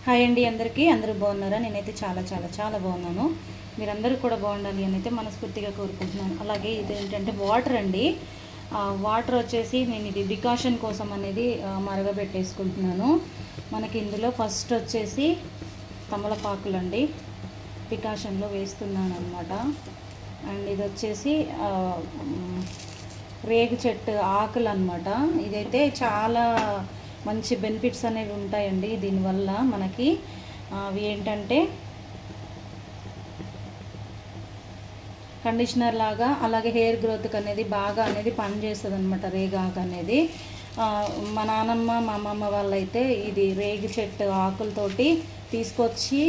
Hi అండి అందరికీ. అందరూ బాగున్నారా? నేనైతే చాలా బాగున్నాను. మీరందరూ కూడా బాగుండాలి అని అయితే మనస్ఫూర్తిగా కోరుకుంటున్నాను. అలాగే ఇది ఏంటంటే వాటర్ అండి. వాటర్ వచ్చేసి నేను ఇది డికాషన్ కోసం అనేది మరగబెట్టేసుకుంటున్నాను. మనకి ఇందులో ఫస్ట్ వచ్చేసి తమలపాకులు అండి డికాషన్లో వేస్తున్నాను అనమాట. అండ్ ఇది వచ్చేసి రేగు చెట్టు ఆకులు అనమాట. ఇదైతే చాలా మంచి బెనిఫిట్స్ అనేవి ఉంటాయండి దీనివల్ల మనకి. అవి ఏంటంటే కండిషనర్ లాగా, అలాగే హెయిర్ గ్రోత్కి అనేది బాగా అనేది పనిచేస్తుంది అనమాట రేగాకు అనేది. మా నానమ్మ మా అమ్మమ్మ వాళ్ళైతే ఇది రేగి చెట్టు ఆకులతోటి తీసుకొచ్చి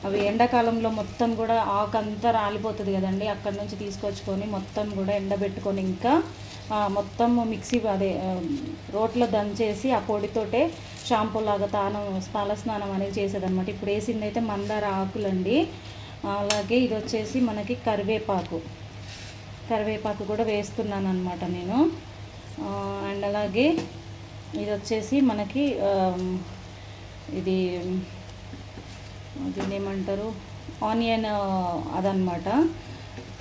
అవి ఎండాకాలంలో మొత్తం కూడా ఆకు అంతా రాలిపోతుంది కదండి, అక్కడి నుంచి తీసుకొచ్చుకొని మొత్తం కూడా ఎండబెట్టుకొని ఇంకా మొత్తం మిక్సీ అదే రోట్లో దంచేసి ఆ పొడితోటే షాంపూ లాగా పాల స్నానం అనేది చేసేదన్నమాట. ఇప్పుడు వేసింది అయితే మందార ఆకులండి. అలాగే ఇది వచ్చేసి మనకి కరివేపాకు కూడా వేస్తున్నాను అనమాట నేను. అండ్ అలాగే ఇది వచ్చేసి మనకి దీన్ని ఏమంటారు, ఆనియన్ అదనమాట.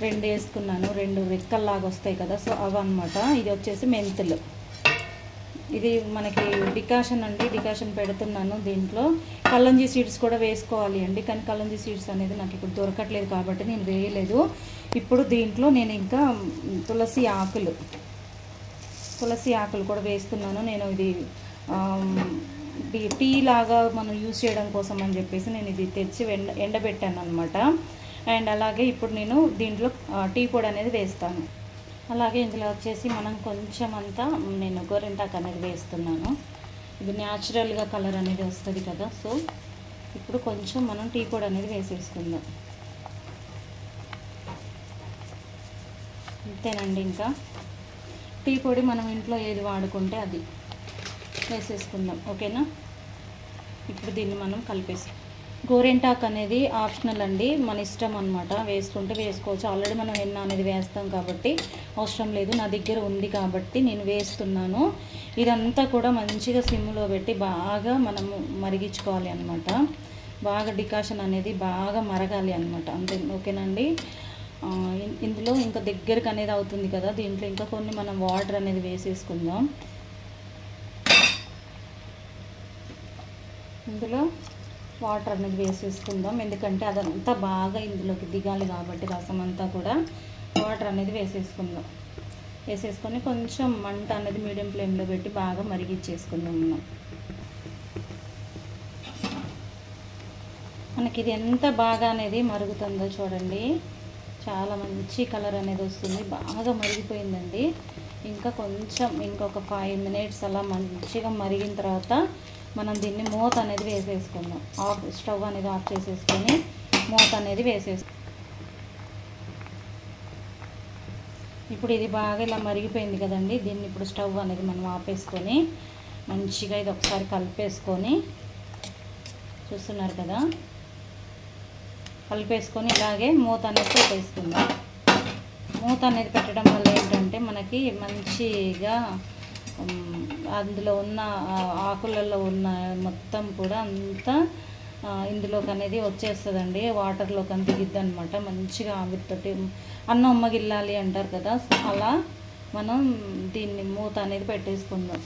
2 వేసుకున్నాను, 2 రెక్కల్లాగా వస్తాయి కదా, సో అవన్నమాట. ఇది వచ్చేసి మెంతులు. ఇది మనకి డికాషన్ అండి, డికాషన్ పెడుతున్నాను. దీంట్లో కల్లంజీ సీడ్స్ కూడా వేసుకోవాలి అండి, కానీ కల్లంజీ సీడ్స్ అనేది నాకు ఇప్పుడు దొరకట్లేదు కాబట్టి నేను వేయలేదు. ఇప్పుడు దీంట్లో నేను ఇంకా తులసి ఆకులు కూడా వేస్తున్నాను. నేను ఇది టీ లాగా మనం యూజ్ చేయడం కోసం అని చెప్పేసి నేను ఇది తెచ్చి ఎండబెట్టాను అనమాట. అండ్ అలాగే ఇప్పుడు నేను దీంట్లో టీ పొడి అనేది వేస్తాను. అలాగే ఇందులో వచ్చేసి మనం కొంచెం అంతా నేను గోరింటాకు అనేది వేస్తున్నాను. ఇది న్యాచురల్గా కలర్ అనేది వస్తుంది కదా, సో ఇప్పుడు కొంచెం మనం టీ పొడి అనేది వేసేసుకుందాం. అంతేనండి. ఇంకా టీ పొడి మనం ఇంట్లో ఏది వాడుకుంటే అది వేసేసుకుందాం, ఓకేనా. ఇప్పుడు దీన్ని మనం కలిపేసుకుందాం. గోరింటాకు అనేది ఆప్షనల్ అండి, మన ఇష్టం అనమాట. వేసుకుంటే వేసుకోవచ్చు. ఆల్రెడీ మనం హెన్నా అనేది వేస్తాం కాబట్టి అవసరం లేదు. నా దగ్గర ఉంది కాబట్టి నేను వేస్తున్నాను. ఇదంతా కూడా మంచిగా సిమ్లో పెట్టి బాగా మనము మరిగించుకోవాలి అనమాట. బాగా డికాషన్ అనేది బాగా మరగాలి అనమాట, అంతే, ఓకేనండి. ఇందులో ఇంకా దగ్గరికి అనేది అవుతుంది కదా, దీంట్లో ఇంకా కొన్ని మనం వాటర్ అనేది వేసేసుకుందాం. ఇందులో వాటర్ అనేది వేసేసుకుందాం, ఎందుకంటే అదంతా బాగా ఇందులోకి దిగాలి కాబట్టి రసం అంతా కూడా వాటర్ అనేది వేసేసుకొని కొంచెం మంట అనేది మీడియం ఫ్లేమ్లో పెట్టి బాగా మరిగించేసుకుందాం. మనకి ఇది ఎంత బాగా అనేది మరుగుతుందో చూడండి, చాలా మంచి కలర్ అనేది వస్తుంది. బాగా మరిగిపోయిందండి. ఇంకా కొంచెం ఇంకొక 5 minutes అలా మంచిగా మరిగిన తర్వాత మనం దీన్ని మూత అనేది వేసేసుకుందాం. స్టవ్ అనేది ఆఫ్ చేసేసుకొని మూత అనేది ఇప్పుడు ఇది బాగా ఇలా మరిగిపోయింది కదండి. దీన్ని ఇప్పుడు స్టవ్ అనేది మనం ఆపేసుకొని మంచిగా ఇది ఒకసారి కలిపేసుకొని, చూస్తున్నారు కదా, కలిపేసుకొని ఇలాగే మూత అనేది పెట్టేసుకుందాం. మూత అనేది పెట్టడం వల్ల ఏంటంటే మనకి మంచిగా అందులో ఉన్న ఆకులలో ఉన్న మొత్తం కూడా అంతా ఇందులోకి అనేది వచ్చేస్తుందండి, వాటర్లోకి అంత దిగిద్ది అనమాట. మంచిగా ఆవిరితోటి అన్నం ఉమ్మగిల్లాలి అంటారు కదా, అలా మనం దీన్ని మూత అనేది పెట్టేసుకుందాం.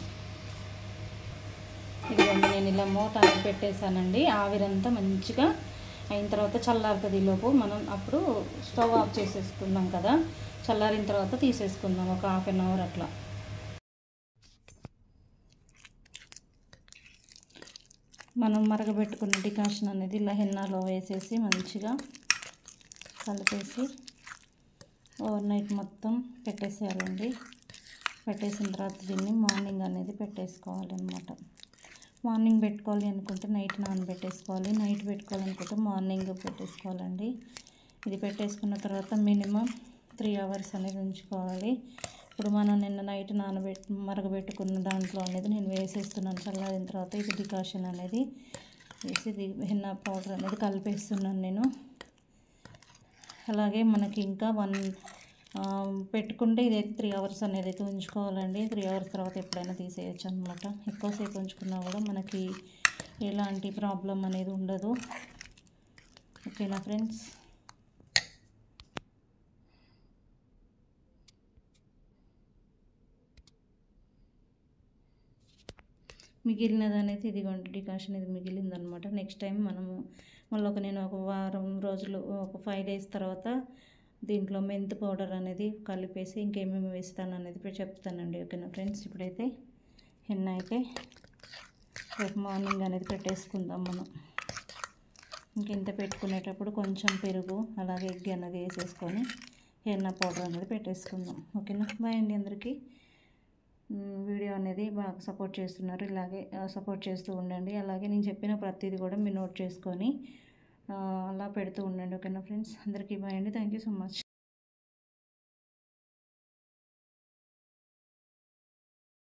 ఇదిగోండి, నేను ఇలా మూత అనేది పెట్టేశానండి. ఆవిరంతా మంచిగా అయిన తర్వాత చల్లారుతుంది. ఈలోపు మనం అప్పుడు స్టవ్ ఆఫ్ చేసేసుకున్నాం కదా, చల్లారిన తర్వాత తీసేసుకుందాం ఒక 1/2 hour అట్లా. మనం మరగబెట్టుకున్న డికాషన్ అనేది ఇలా హెన్నాలో వేసేసి మంచిగా కలిపేసి ఓవర్ నైట్ మొత్తం పెట్టేసేయాలండి. పెట్టేసిన తర్వాత దీన్ని మార్నింగ్ అనేది పెట్టేసుకోవాలన్నమాట. మార్నింగ్ పెట్టుకోవాలి అనుకుంటే నైట్ నానబెట్టేసుకోవాలి, నైట్ పెట్టుకోవాలనుకుంటే మార్నింగ్ పెట్టేసుకోవాలండి. ఇది పెట్టేసుకున్న తర్వాత మినిమం 3 hours అనేది ఉంచుకోవాలి. ఇప్పుడు మనం నిన్న నైట్ మరగబెట్టుకున్న దాంట్లో అనేది నేను వేసేస్తున్నాను. చల్లారిన తర్వాత ఇది డికాషన్ అనేది వేసి హెన్నా పౌడర్ అనేది కలిపేస్తున్నాను నేను. అలాగే మనకి ఇంకా పెట్టుకుంటే ఇదైతే 3 hours అనేది ఉంచుకోవాలండి. 3 hours తర్వాత ఎప్పుడైనా తీసేయచ్చు అనమాట. ఎక్కువసేపు ఉంచుకున్నా కూడా మనకి ఎలాంటి ప్రాబ్లం అనేది ఉండదు. ఓకేనా ఫ్రెండ్స్? మిగిలినది అనేది ఇదిగోండి డికాషన్ ఇది మిగిలిందనమాట. నెక్స్ట్ టైం మనము మళ్ళీ నేను ఒక వారం రోజులు ఒక 5 days తర్వాత దీంట్లో మెంతి పౌడర్ అనేది కలిపేసి ఇంకేమేమి వేస్తాను అనేది ఇప్పుడు చెప్తానండి. ఓకేనా ఫ్రెండ్స్? ఇప్పుడైతే హెన్న అయితే రేపు మార్నింగ్ అనేది పెట్టేసుకుందాం మనం. ఇంకెంత పెట్టుకునేటప్పుడు కొంచెం పెరుగు అలాగే ఎగ్ అనేది వేసేసుకొని హెన్న పౌడర్ అనేది పెట్టేసుకుందాం. ఓకేనా? బాయ్ అండి అందరికీ. వీడియో అనేది బాగా సపోర్ట్ చేస్తున్నారు, ఇలాగే సపోర్ట్ చేస్తూ ఉండండి. అలాగే నేను చెప్పిన ప్రతిదీ కూడా మీరు నోట్ చేసుకొని అలా పెడుతూ ఉండండి. ఓకేనా ఫ్రెండ్స్? అందరికీ బాయ్ అండి. Thank you so much.